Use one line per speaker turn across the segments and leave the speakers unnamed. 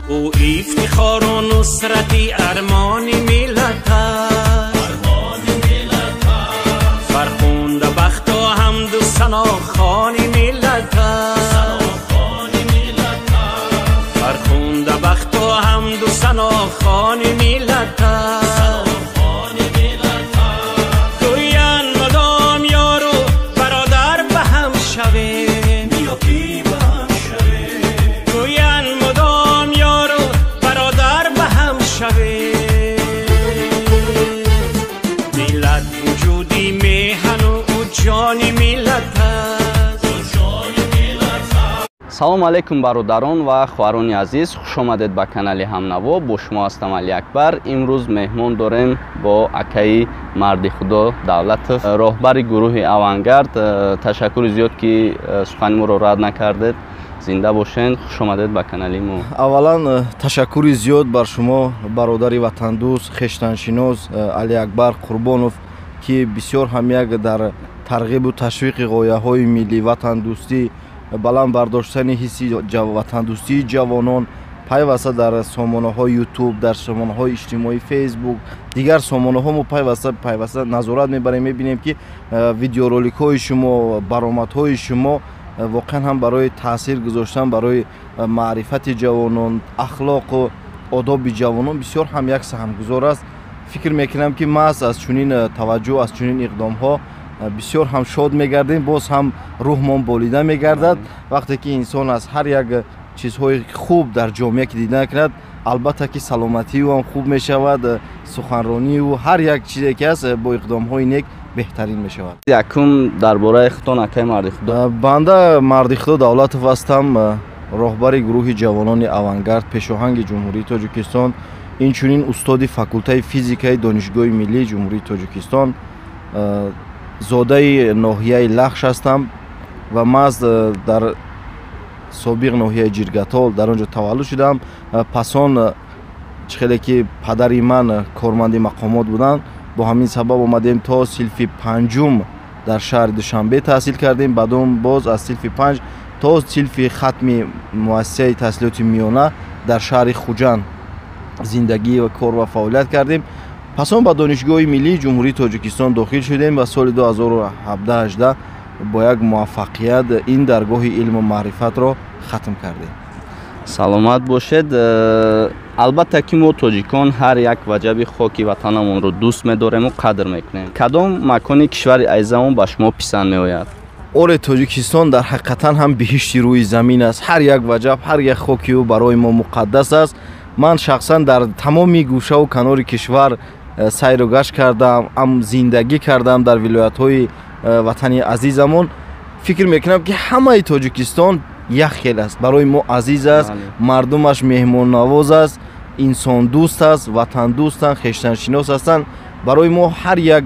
او افتخار و نصرتی ارمان ملت است، فرخنده بخت و حمد و ثنا خوان ملت است، فرخنده بخت و حمد و ثنا خوان ملت است. گویند مدام یار و برادر به هم شویم، گویند مدام یار و برادر به هم شویم. ملت وجودی میهن و جانی ملت است.
салом алейкум бародарон ва хоҳарони азиз, хуш омадед ба канали ҳамнаво. бо шумо ҳастам Али Акбар. имрӯз меҳмон дорем бо акаи марди худо Давлатов, роҳбари гурӯҳи Авангард. ташаккури зиёд ки сухани моро рад накардед. зинда бошед. хуш омадед ба канали мо.
аввалан ташаккури зиёд бар шумо бародари ватандӯст, хештаншинос Али Акбар Қурбонов, ки бисёр ҳам як дар тарғибу ташвиқи ғояҳои миллӣ, ватандӯстӣ, баланд бардоштани ҳисси ватандӯстии ҷавонон пайваста дар сомонаҳои ютуб, дар сомонаҳои иҷтимоӣ, фейсбук, дигар сомонаҳо мо пайваста назорат мебарем. мебинем ки видеороликҳои шумо, баромадҳои шумо воқеан ҳам барои таъсир гузоштан барои маърифати ҷавонон, ахлоқу одоби ҷавонон бисёр ҳам як саҳмгузор аст. фикр мекунам ки маҳз аз чунин таваҷҷӯҳ, аз чунин иқдомҳо бисёр ҳам шод мегардем, боз ҳам рӯҳмон болида мегардад. вақте ки инсон аз ҳар як чизҳои хуб дар ҷомеа ки дида мекунад, албатта ки саломатиу ҳам хуб мешавад, суханронию ҳар як чизе ки аст бо иқдомҳои нек беҳтарин мешавад.
якум дар бораи худтон акаи марди худо.
банда марди худо Давлатов ҳастам, роҳбари гурӯҳи ҷавонони Авангард, пешоҳанги ҷумҳурии Тоҷикистон, инчунин устоди факултаи физикаи Донишгоҳи миллии ҷумҳурии Тоҷикистон. зодаи ноҳияи Лахш ҳастам ва маз дар собиқ ноҳияи Ҷиргатол дар он ҷо таваллуд шудам. пасон чихеле ки падари ман корманди мақомот буданд, бо ҳамин сабаб омадем то силфи панҷум дар шаҳри Душанбе таҳсил кардем. баъдон боз аз силфи 5 то силфи хатми муассисаи таҳсилоти миёна дар шаҳри Хуҷанд зиндагӣ ва кор ва фаъолият кардем. пасон ба Донишгоҳи миллии ҷумҳурии Тоҷикистон дохил шудем ва соли 2017-18 бо як муваффақият ин даргоҳи илму маърифатро хатм кардем.
саломат бошед. албатта ки мо тоҷикон ҳар як ваҷаби хоки ватанамонро дӯст медорему, қадр мекунем. кадом макони кишвари айзамон ба шумо писанд меояд?
оре Тоҷикистон дар ҳақиқатан ҳам биҳишти рӯи замин аст. ҳар як ваҷаб, ҳар як хоки ӯ барои мо муқаддас аст. ман шахсан дар тамоми гӯшаву канори кишвар сайру гашт кардам, зиндагӣ кардам дар вилоятҳои ватани азизамон. фикр мекунам ки ҳамаи Тоҷикистон як хел аст, барои мо азиз аст, мардумаш меҳмоннавоз аст, инсондӯст аст, ватандӯстанд, хештаншинос ҳастанд. барои мо ҳар як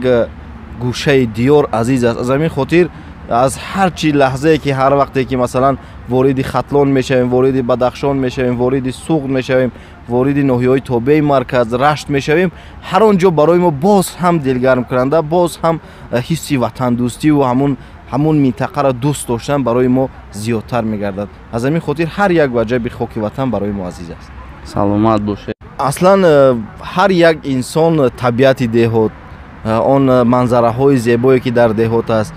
гӯшаи диёр азиз аст. аз ҳамин хотир аз ҳар чӣ лаҳзае ки ҳар вақте ки масалан вориди Хатлон мешавем, вориди Бадахшон мешавем, вориди Суғд мешавем, вориди ноҳияҳои тобеи марказ Рашт мешавем, ҳар он ҷо барои мо боз ҳам дилгармкунанда, боз ҳам ҳисси ватандӯстиву ҳамун минтақаро дӯст доштан барои мо зиёдтар мегардад. аз ҳамин хотир ҳар як ваҷаби хоки ватан барои мо азиз аст.
саломат бошед.
аслан ҳар як инсон табиати деҳот, он манзараҳои зебое ки дар деҳот аст,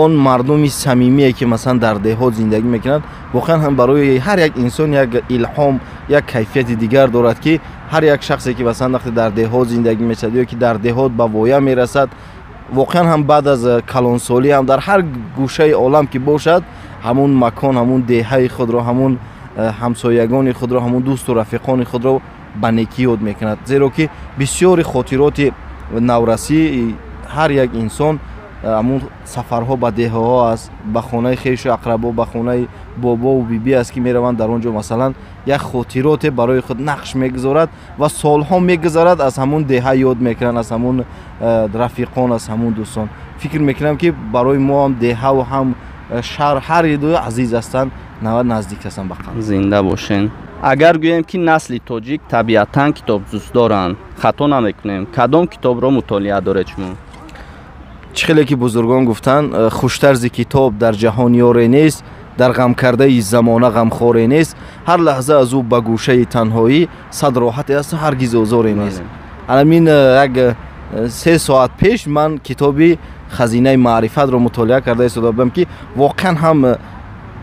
он мардуми самимие ки масалан дар деҳот зиндагӣ мекунанд, воқеан ҳам барои ҳар як инсон як илҳом, як кайфияти дигар дорад ки ҳар як шахсе ки масалан вақте дар деҳот зиндагӣ мешавад ё ки дар деҳот ба воя мерасад, воқеан ҳам баъд аз калонсолӣ ҳам дар ҳар гӯшаи олам ки бошад, ҳамун макон, ҳамун деҳаи худро, ҳамун ҳамсоягони худро, ҳамун дӯсту рафиқони худро ба некӣ ёд мекунад. зеро ки бисёри хотироти наврасӣ ҳар як инсон ҳамун сафарҳо ба деҳаҳо аст, ба хонаи хешу ақрабо, ба хонаи бобову биби аст ки мераванд. дар он ҷо масалан як хотироте барои худ нақш мегузорад ва солҳо мегузарад, аз ҳамун деҳа ёд мекунанд, аз ҳамун рафиқон, аз ҳамун дӯстон. фикр мекунам ки барои мо ҳам деҳаву ҳам шаҳр ҳар ду азиз ҳастанд, наздик ҳастанд ба қалб.
зинда бошен. агар гӯем ки насли тоҷик табиатан китобдӯст доранд, хато намекунем, кадом китобро мутолиа доред шумо?
чӣ хеле ки бузургон гуфтанд, хуштарзи китоб дар ҷаҳон ёре нест. дар ғамкардаи замона ғамхоре нест. ҳар лаҳза аз ӯ ба гӯшаи танҳоӣ сад роҳате аст, ҳаргиз озоре нест. ҳамин як 3 соат пеш ман китоби хазинаи маърифатро мутолиа карда истода будам ки воқеан ҳам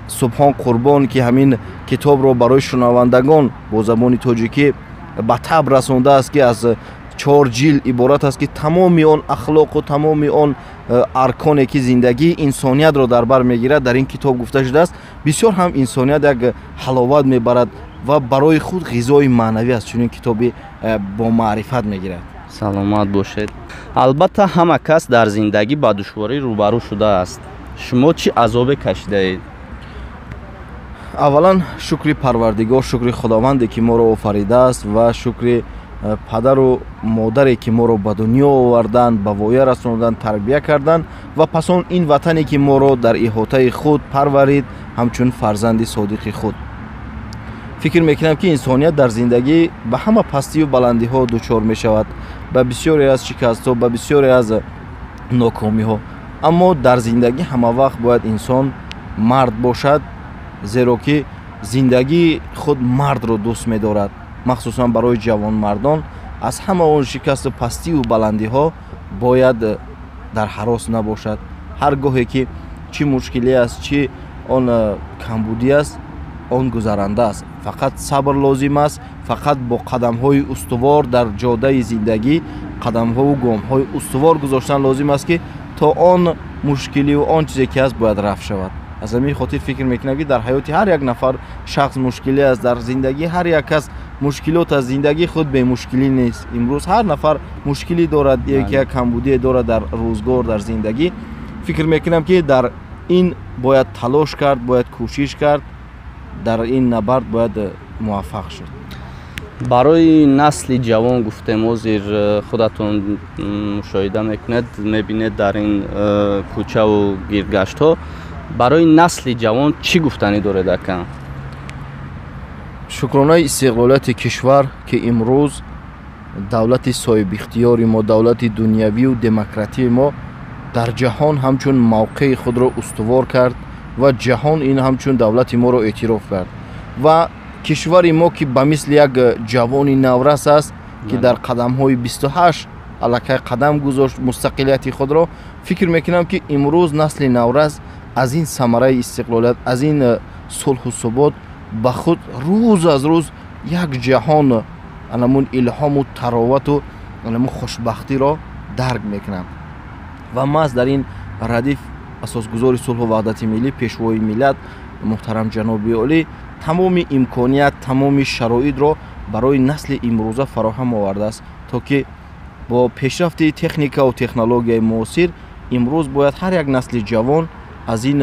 субҳон қурбон ки ҳамин китобро барои шунавандагон бо забони тоҷикӣ ба таб расондааст ки аз 4 ҷилд иборат аст ки тамоми он ахлоқу тамоми он арконе ки зиндагии инсониятро дар бар мегирад дар ин китоб гуфта шудааст. бисёр ҳам инсоният як ҳаловат мебарад ва барои худ ғизои маънавӣ аз чунин китоби бо маърифат мегирад.
саломат бошед. албатта ҳама кас дар зиндагӣ ба душворӣ рӯбарӯ шудааст. шумо чӣ азобе кашидаед?
аввалан шукри парвардигор, шукри худованде ки моро офаридааст ва шукри падару модаре ки моро ба дунё оварданд, ба воя расонданд, тарбия карданд ва пас он ин ватане ки моро дар иҳотаи худ парварид ҳамчун фарзанди содиқи худ. фикр мекунам ки инсоният дар зиндагӣ ба ҳама пастию баландиҳо дучор мешавад, ба бисёре аз шикастҳо, ба бисёре аз нокомиҳо. аммо дар зиндагӣ ҳамавақт бояд инсон мард бошад, зеро ки зиндагии худ мардро дӯст медорад. махсусан барои ҷавонмардон аз ҳама он шикасту пастию баландиҳо бояд дар ҳарос набошад. ҳар гоҳе ки чӣ мушкилӣ аст, чӣ он камбудӣ аст, он гузаранда аст. фақат сабр лозим аст, фақат бо қадамҳои устувор дар ҷодаи зиндагӣ қадамҳову гомҳои устувор гузоштан лозим аст ки то он мушкиливу он чизе ки аст бояд рафт шавад. аз ҳамин хотир фикр мекунам ки дар ҳаёти ҳар як нафар шахс мушкилӣ аст. дар зиндагии ҳар як кас мушкилот аст. зиндагии худ бемушкилӣ нест. имрӯз ҳар нафар мушкилӣ дорад, як камбудие дорад дар рӯзгор, дар зиндагӣ. фикр мекунам ки дар ин бояд талош кард, бояд кӯшиш кард, дар ин набард бояд муваффақ шуд.
барои насли ҷавон гуфтем, ҳозир худатон мушоҳида мекунед, мебинед дар ин кӯчаву гирдгаштҳо, барои насли ҷавон чӣ гуфтанӣ доред акан?
шукронаи истиқлолияти кишвар ки имрӯз давлати соҳибихтиёри мо, давлати дунявию демократии мо дар ҷаҳон ҳамчун мавқеи худро устувор кард ва ҷаҳон ин ҳамчун давлати моро эътироф кард. ва кишвари мо ки ба мисли як ҷавони наврас аст ки дар қадамҳои 28 аллакай қадам гузошт мустақилияти худро. фикр мекунам ки имрӯз насли наврас аз ин самараи истиқлолият, аз ин сулҳу субот ба худ рӯз аз рӯз як ҷаҳон аламун илҳому таровату аламун хушбахтиро дарк мекунам. ва маҳз дар ин радиф асосгузори сулҳу ваҳдати миллӣ, пешвои миллат муҳтарам ҷаноби олӣ тамоми имконият, тамоми шароитро барои насли имрӯза фароҳам овардааст, то ки бо пешрафти техникаву технологияи муосир имрӯз бояд ҳар як насли ҷавон аз ин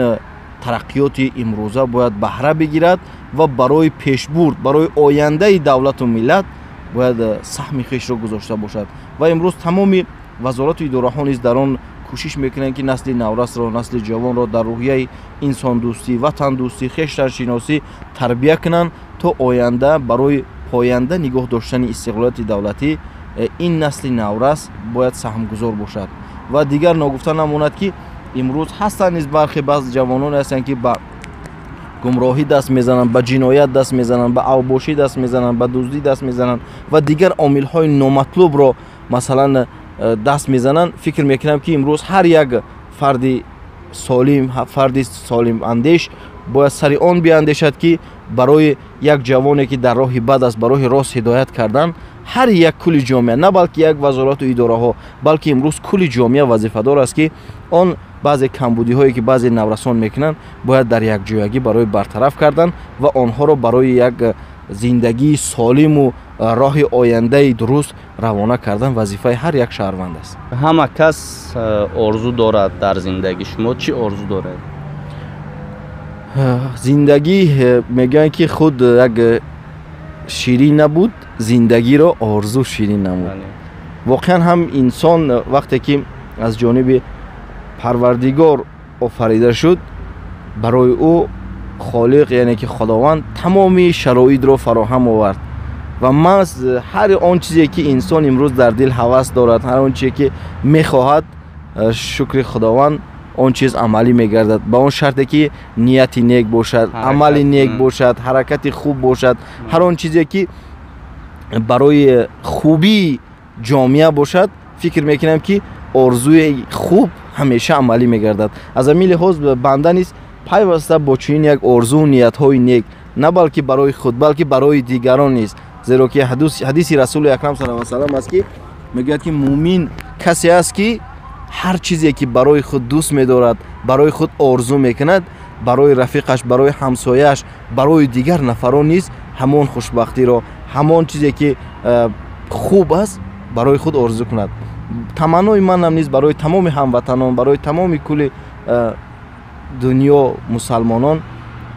тараққиёти имрӯза бояд баҳра бигирад ва барои пешбурд, барои ояндаи давлату миллат бояд саҳми хишро гузошта бошад. ва имрӯз тамоми вазорату идораҳо низ дар он кӯшиш мекунанд ки насли наврасро, насли ҷавонро дар рӯҳияи инсондӯстӣ, ватандӯстӣ, хештаншиносӣ тарбия кунанд, то оянда барои поянда нигоҳ доштани истиқлолияти давлатӣ ин насли наврас бояд саҳмгузор бошад. ва дигар ногуфта намонад ки имрӯз ҳастанд низ бархи баъз ҷавононе ҳастанд ки ба гумроҳӣ даст мезананд, ба ҷиноят даст мезананд, ба авбошӣ даст мезананд, ба дуздӣ даст мезананд ва дигар омилҳои номатлубро масалан даст мезананд. фикр мекунам ки имрӯз ҳар як фарди солимандеш бояд сари он биандешад ки барои як ҷавоне ки дар роҳи бад аст ба роҳи рост ҳидоят кардан, ҳар як кули ҷомеа, на балки як вазорату идораҳо, балки имрӯз кули ҷомеа вазифадор аст ки он баъзе камбудиҳое ки баъзе наврасон мекунанд бояд дар якҷоягӣ барои бартараф кардан ва онҳоро барои як зиндагии солиму роҳи ояндаи дуруст равона кардан вазифаи ҳар як шаҳрванд аст.
ҳама кас орзу дорад дар зиндагӣ. шумо чӣ орзу доред?
зиндагӣ мегӯянд ки худ як ширин набуд, зиндагиро орзу ширин намуд. воқеан ҳам инсон вақте ки аз ҷониби парвардигор офарида шуд, барои ӯ холиқ яъне ки худованд тамоми шароитро фароҳам овард ва маҳз ҳар он чизе ки инсон имрӯз дар дил ҳавас дорад, ҳар он чизе ки мехоҳад, шукри худованд он чиз амалӣ мегардад. Ба он шарте ки нияти нек бошад, амали нек бошад, ҳаракати хуб бошад, ҳар он чизе ки барои хубии ҷомеа бошад, фикр мекунам ки орзуи хуб ҳамеша амалӣ мегардад. Аз ҳамин лиҳоз банда низ пайваста бо чунин як орзу ниятҳои нек, на балки барои худ, балки барои дигарон низ. Зеро ки ҳадиси Расули акрам саллаллоҳу алайҳи ва саллам аст ки мегӯяд ки муъмин касе аст ки ҳар чизе ки барои худ дӯст медорад, барои худ орзу мекунад, барои рафиқаш, барои ҳамсояш, барои дигар нафарон низ ҳамон хушбахтиро, ҳамон чизе ки хуб аст барои худ орзу кунад. Таманнои манам низ барои тамоми ҳамватанон, барои тамоми кулли дунё мусалмонон,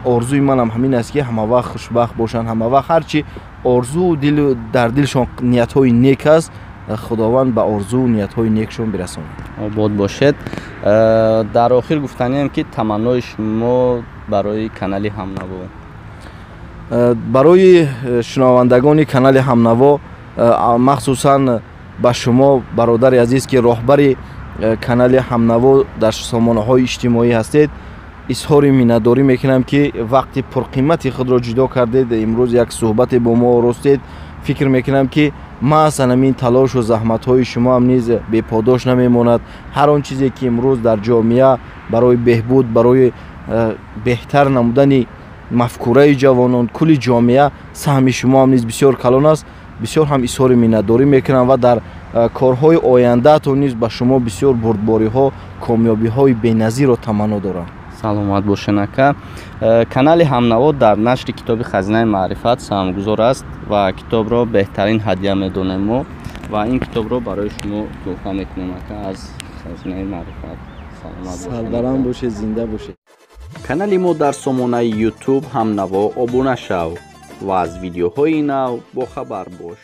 орзуи манам ҳамин аст ки ҳамавақт хушбахт бошанд, ҳамавақт ҳарчи орзу дар дилшон ниятҳои нек аст, худованд ба орзу ниятҳои некшон бирасонад.
обод бошед. Дар охир гуфтанем ки таманнои шумо барои канали Ҳамнаво?
барои шунавандагони канали Ҳамнаво, махсусан ба шумо бародари азиз ки роҳбари канали Ҳамнаво дар сомонаҳои иҷтимоӣ ҳастед, изҳори миннатдорӣ мекунам ки вақти пурқимати худро ҷудо кардед, имрӯз як суҳбате бо мо оростед. фикр мекунам ки маъзан ҳамин талошу заҳматҳои шумо ҳам низ беподош намемонад. ҳар он чизе ки имрӯз дар ҷомеа барои беҳбуд, барои беҳтар намудани мафкураи ҷавонон, кулли ҷомеа саҳми шумо ҳам низ бисёр калон аст. бисёр ҳам изҳори миннатдорӣ мекунам ва дар корҳои ояндаатон низ ба шумо бисёр бурдбориҳо, комёбиҳои беназиро таманно дорам.
саломат бошен ака. Канали Ҳамнаво дар нашри китоби Хазинаи маърифат саҳмгузор аст ва китобро беҳтарин ҳадия медонем мо ва ин китобро барои шумо тӯҳфа мекунем ака аз Хазинаи маърифат. Саломат бошед.
Сарбаланд бошед, зинда бошед.
Канали мо дар сомонаи YouTube Ҳамнаво обуна шав ва аз видеоҳои нав бохабар бош.